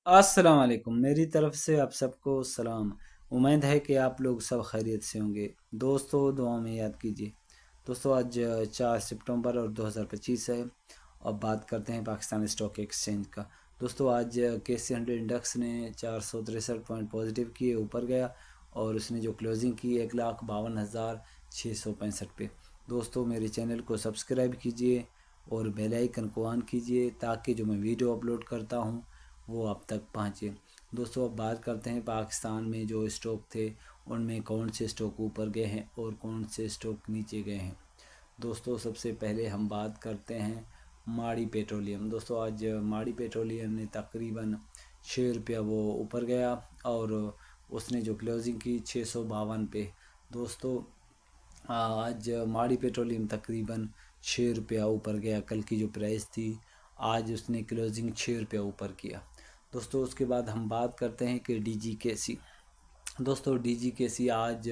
अस्सलाम वालेकुम। मेरी तरफ से आप सबको सलाम। उम्मीद है कि आप लोग सब खैरियत से होंगे। दोस्तों दुआ में याद कीजिए। दोस्तों आज 4 सितंबर और 2025 है। अब बात करते हैं पाकिस्तान स्टॉक एक्सचेंज का। दोस्तों आज KC 100 इंडेक्स ने 463 पॉइंट पॉजिटिव किए, ऊपर गया और उसने जो क्लोजिंग की 1,52,665 पे। दोस्तों मेरे चैनल को सब्सक्राइब कीजिए और बेल आइकन को ऑन कीजिए ताकि जो मैं वीडियो अपलोड करता हूँ वो आप तक पहुँचे। दोस्तों अब बात करते हैं पाकिस्तान में जो स्टॉक थे उनमें कौन से स्टॉक ऊपर गए हैं और कौन से स्टॉक नीचे गए हैं। दोस्तों सबसे पहले हम बात करते हैं माड़ी पेट्रोलियम। दोस्तों आज माड़ी पेट्रोलियम ने तकरीबन 6 रुपया वो ऊपर गया और उसने जो क्लोजिंग की 652 पे। दोस्तों आज माड़ी पेट्रोलियम तकरीबन 6 रुपया ऊपर गया। कल की जो प्राइस थी आज उसने क्लोजिंग 6 रुपया ऊपर किया। दोस्तों उसके बाद हम बात करते हैं कि DGKC। दोस्तों DGKC आज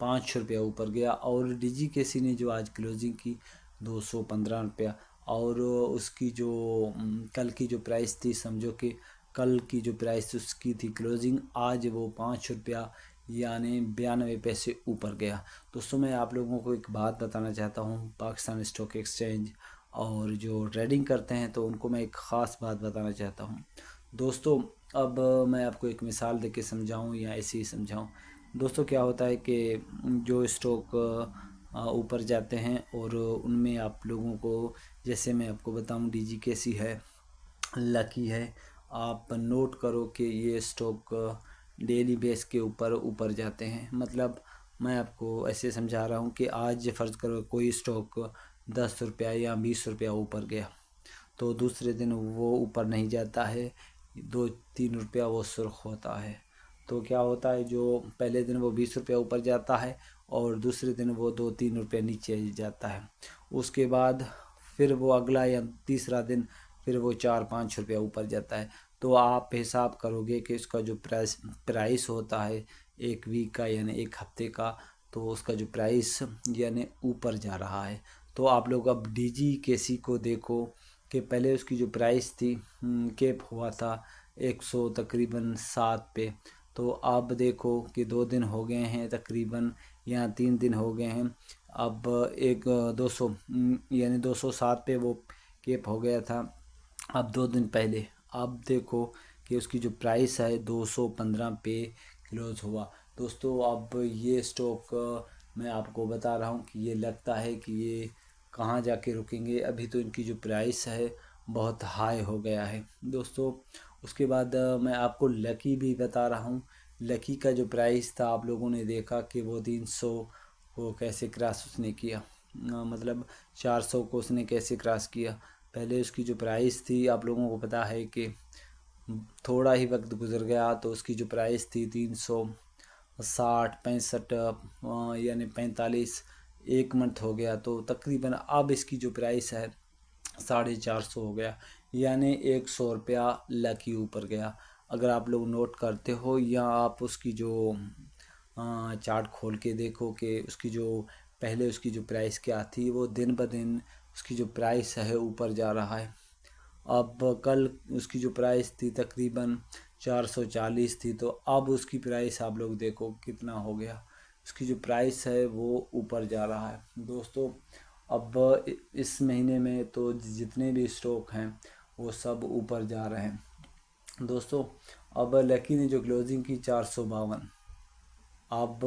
5 रुपया ऊपर गया और DGKC ने जो आज क्लोजिंग की 215 रुपया। और उसकी जो कल की जो प्राइस थी, समझो कि कल की जो प्राइस उसकी थी क्लोजिंग, आज वो 5 रुपया यानी 92 पैसे ऊपर गया। दोस्तों मैं आप लोगों को एक बात बताना चाहता हूँ, पाकिस्तान स्टॉक एक्सचेंज और जो ट्रेडिंग करते हैं तो उनको मैं एक ख़ास बात बताना चाहता हूँ। दोस्तों अब मैं आपको एक मिसाल देके समझाऊं या ऐसे ही समझाऊं। दोस्तों क्या होता है कि जो स्टॉक ऊपर जाते हैं और उनमें आप लोगों को, जैसे मैं आपको बताऊं, DGKC है, लकी है। आप नोट करो कि ये स्टॉक डेली बेस के ऊपर ऊपर जाते हैं। मतलब मैं आपको ऐसे समझा रहा हूँ कि आज फ़र्ज़ करो कोई स्टॉक 10 रुपया या 20 रुपया ऊपर गया तो दूसरे दिन वो ऊपर नहीं जाता है, 2-3 रुपया वो सुर्ख होता है। तो क्या होता है, जो पहले दिन वो 20 रुपया ऊपर जाता है और दूसरे दिन वो 2-3 रुपये नीचे जाता है। उसके बाद फिर वो अगला या तीसरा दिन फिर वो 4-5 रुपया ऊपर जाता है। तो आप हिसाब करोगे कि इसका जो प्राइस होता है एक वीक का यानी एक हफ्ते का, तो उसका जो प्राइस यानी ऊपर जा रहा है। तो आप लोग अब DGKC को देखो कि पहले उसकी जो प्राइस थी, कैप हुआ था 100 तकरीबन 7 पे। तो अब देखो कि 2 दिन हो गए हैं तकरीबन या 3 दिन हो गए हैं। अब एक 200 यानी 207 पे वो कैप हो गया था अब 2 दिन पहले। अब देखो कि उसकी जो प्राइस है 215 पे क्लोज हुआ। दोस्तों अब ये स्टॉक मैं आपको बता रहा हूँ कि ये लगता है कि ये कहाँ जाके रुकेंगे। अभी तो इनकी जो प्राइस है बहुत हाई हो गया है। दोस्तों उसके बाद मैं आपको लकी भी बता रहा हूँ। लकी का जो प्राइस था आप लोगों ने देखा कि वो 300 को कैसे क्रॉस उसने किया, मतलब 400 को उसने कैसे क्रॉस किया। पहले उसकी जो प्राइस थी आप लोगों को पता है कि थोड़ा ही वक्त गुजर गया तो उसकी जो प्राइस थी 360-65 यानी 45। एक मंथ हो गया तो तकरीबन अब इसकी जो प्राइस है 450 हो गया, यानी 100 रुपया लकी ऊपर गया। अगर आप लोग नोट करते हो या आप उसकी जो चार्ट खोल के देखो कि उसकी जो पहले उसकी जो प्राइस क्या थी, वो दिन ब दिन उसकी जो प्राइस है ऊपर जा रहा है। अब कल उसकी जो प्राइस थी तकरीबन 440 थी, तो अब उसकी प्राइस आप लोग देखो कितना हो गया। उसकी जो प्राइस है वो ऊपर जा रहा है। दोस्तों अब इस महीने में तो जितने भी स्टॉक हैं वो सब ऊपर जा रहे हैं। दोस्तों अब लकी ने जो क्लोजिंग की 452। अब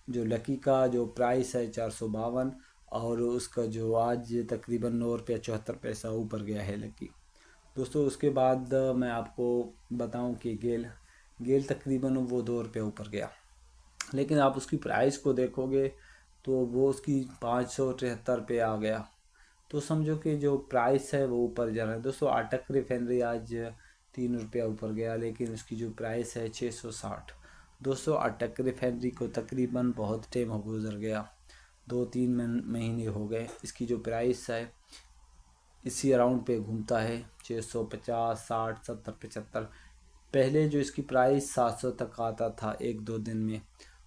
जो लकी का जो प्राइस है 452 और उसका जो आज तकरीबन 9 रुपया 74 पैसा ऊपर गया है लकी। दोस्तों उसके बाद मैं आपको बताऊं कि गेल गेल तकरीबन वो 2 रुपये ऊपर गया। लेकिन आप उसकी प्राइस को देखोगे तो वो उसकी 573 पे आ गया। तो समझो कि जो प्राइस है वो ऊपर जा रहा है। दोस्तों अटक रिफाइनरी आज 3 रुपया ऊपर गया लेकिन उसकी जो प्राइस है 660। दोस्तों अटक रिफाइनरी को तकरीबन बहुत टाइम हो गुजर गया, 2-3 महीने हो गए। इसकी जो प्राइस है इसी अराउंड पे घूमता है, 650, 60, 70, 75। पहले जो इसकी प्राइस 700 तक आता था 1-2 दिन में,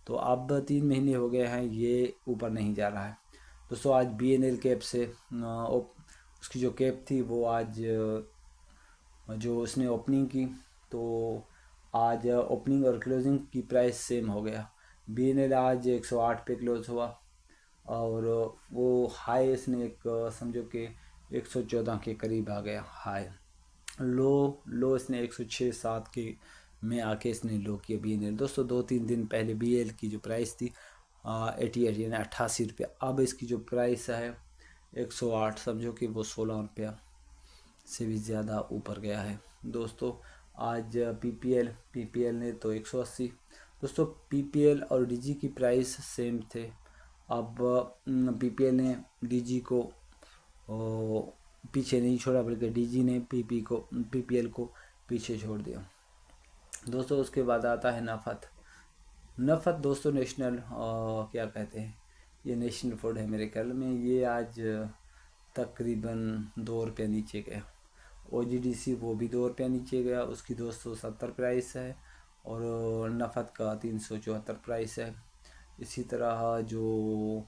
तो अब 3 महीने हो गए हैं ये ऊपर नहीं जा रहा है। दोस्तों आज BNL कैप से उसकी जो कैप थी वो आज जो उसने ओपनिंग की तो आज ओपनिंग और क्लोजिंग की प्राइस सेम हो गया। BNL आज 108 पे क्लोज हुआ और वो हाई इसने एक समझो कि 114 के करीब आ गया हाई। लो इसने 106-7 के में आके इसने लो किया BNL। दोस्तों 2-3 दिन पहले BNL की जो प्राइस थी 88 यानी 88 रुपया, अब इसकी जो प्राइस है 108, समझो कि वो 16 रुपया से भी ज़्यादा ऊपर गया है। दोस्तों आज PPL ने तो 180। दोस्तों PPL और DG की प्राइस सेम थे। अब PPL ने DG को पीछे नहीं छोड़ा, बल्कि DG ने PPL को पीछे छोड़ दिया। दोस्तों उसके बाद आता है नफ़त। दोस्तों नेशनल क्या कहते हैं, ये नेशनल फूड है मेरे ख्याल में। ये आज तकरीबन 2 रुपये नीचे गया। OGDC वो भी 2 रुपया नीचे गया, उसकी 270 प्राइस है और नफ़त का 374 प्राइस है। इसी तरह जो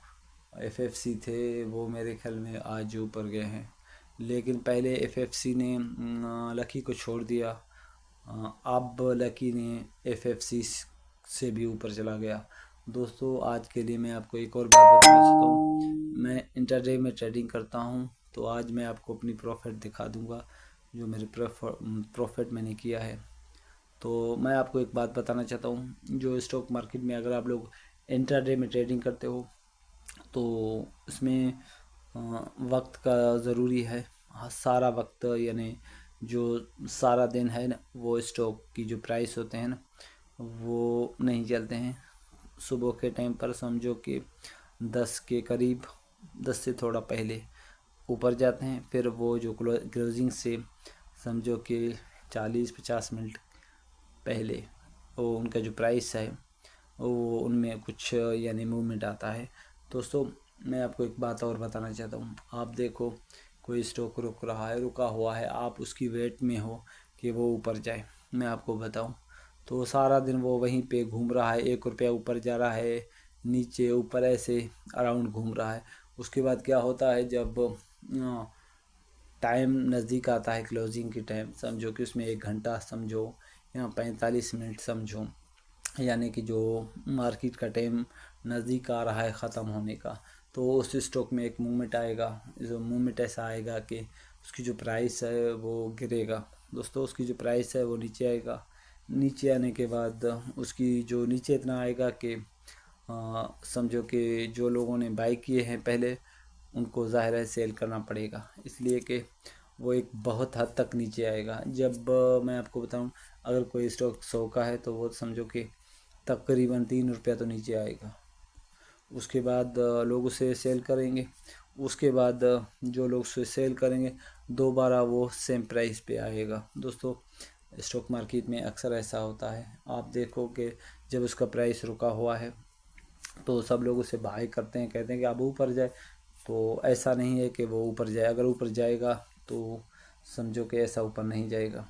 FFC थे वो मेरे ख्याल में आज ऊपर गए हैं, लेकिन पहले FFC ने लकी को छोड़ दिया, अब लकी ने FFC से भी ऊपर चला गया। दोस्तों आज के लिए मैं आपको एक और बात बताना चाहता हूँ। मैं इंटरडे में ट्रेडिंग करता हूँ, तो आज मैं आपको अपनी प्रॉफिट दिखा दूँगा, जो मेरे प्रॉफिट मैंने किया है। तो मैं आपको एक बात बताना चाहता हूँ, जो स्टॉक मार्केट में अगर आप लोग इंटरडे में ट्रेडिंग करते हो तो इसमें वक्त का ज़रूरी है। सारा वक्त यानी जो सारा दिन है ना, वो स्टॉक की जो प्राइस होते हैं ना वो नहीं चलते हैं। सुबह के टाइम पर समझो कि 10 के करीब, 10 से थोड़ा पहले ऊपर जाते हैं, फिर वो जो क्लोजिंग से समझो कि 40-50 मिनट पहले वो उनका जो प्राइस है वो उनमें कुछ यानी मूवमेंट आता है। दोस्तों मैं आपको एक बात और बताना चाहता हूँ। आप देखो कोई स्टॉक रुका हुआ है, आप उसकी वेट में हो कि वो ऊपर जाए। मैं आपको बताऊँ तो सारा दिन वो वहीं पे घूम रहा है, 1 रुपया ऊपर जा रहा है, नीचे ऊपर ऐसे अराउंड घूम रहा है। उसके बाद क्या होता है, जब टाइम नज़दीक आता है क्लोजिंग की टाइम, समझो कि उसमें 1 घंटा समझो या 45 मिनट समझो, यानी कि जो मार्केट का टाइम नज़दीक आ रहा है ख़त्म होने का, तो उस स्टॉक में एक मूवमेंट आएगा। जो मूवमेंट ऐसा आएगा कि उसकी जो प्राइस है वो गिरेगा। दोस्तों उसकी जो प्राइस है वो नीचे आएगा। नीचे आने के बाद उसकी जो नीचे इतना आएगा कि समझो कि जो लोगों ने बाई किए हैं पहले, उनको ज़ाहिर है सेल करना पड़ेगा, इसलिए कि वो एक बहुत हद तक नीचे आएगा। जब मैं आपको बताऊं, अगर कोई स्टॉक 100 का है तो वो समझो कि तकरीबन 3 रुपया तो नीचे आएगा। उसके बाद लोग उसे सेल करेंगे। उसके बाद जो लोग उसे सेल करेंगे दोबारा वो सेम प्राइस पे आएगा। दोस्तों स्टॉक मार्केट में अक्सर ऐसा होता है। आप देखो कि जब उसका प्राइस रुका हुआ है तो सब लोग उसे बाय करते हैं, कहते हैं कि अब ऊपर जाए, तो ऐसा नहीं है कि वो ऊपर जाए। अगर ऊपर जाएगा तो समझो कि ऐसा ऊपर नहीं जाएगा,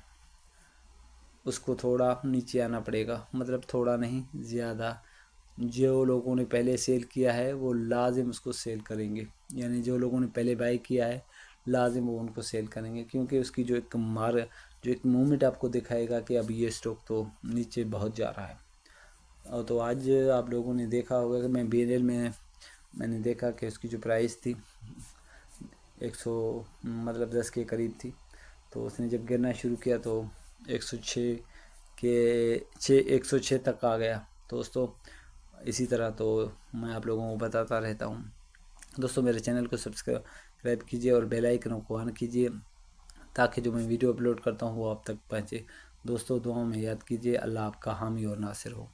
उसको थोड़ा नीचे आना पड़ेगा, मतलब थोड़ा नहीं ज़्यादा। जो लोगों ने पहले सेल किया है वो लाजिम उसको सेल करेंगे, यानी जो लोगों ने पहले बाई किया है लाजिम वो उनको सेल करेंगे, क्योंकि उसकी जो एक मूवमेंट आपको दिखाएगा कि अब ये स्टॉक तो नीचे बहुत जा रहा है। और तो आज आप लोगों ने देखा होगा कि मैं BNL में मैंने देखा कि उसकी जो प्राइस थी 100 मतलब 10 के करीब थी, तो उसने जब गिरना शुरू किया तो 106 तक आ गया। दोस्तों इसी तरह तो मैं आप लोगों को बताता रहता हूँ। दोस्तों मेरे चैनल को सब्सक्राइब कीजिए और बेल आइकन को ऑन कीजिए, ताकि जो मैं वीडियो अपलोड करता हूँ वो आप तक पहुँचे। दोस्तों दुआओं में याद कीजिए। अल्लाह आपका हामी और नासिर हो।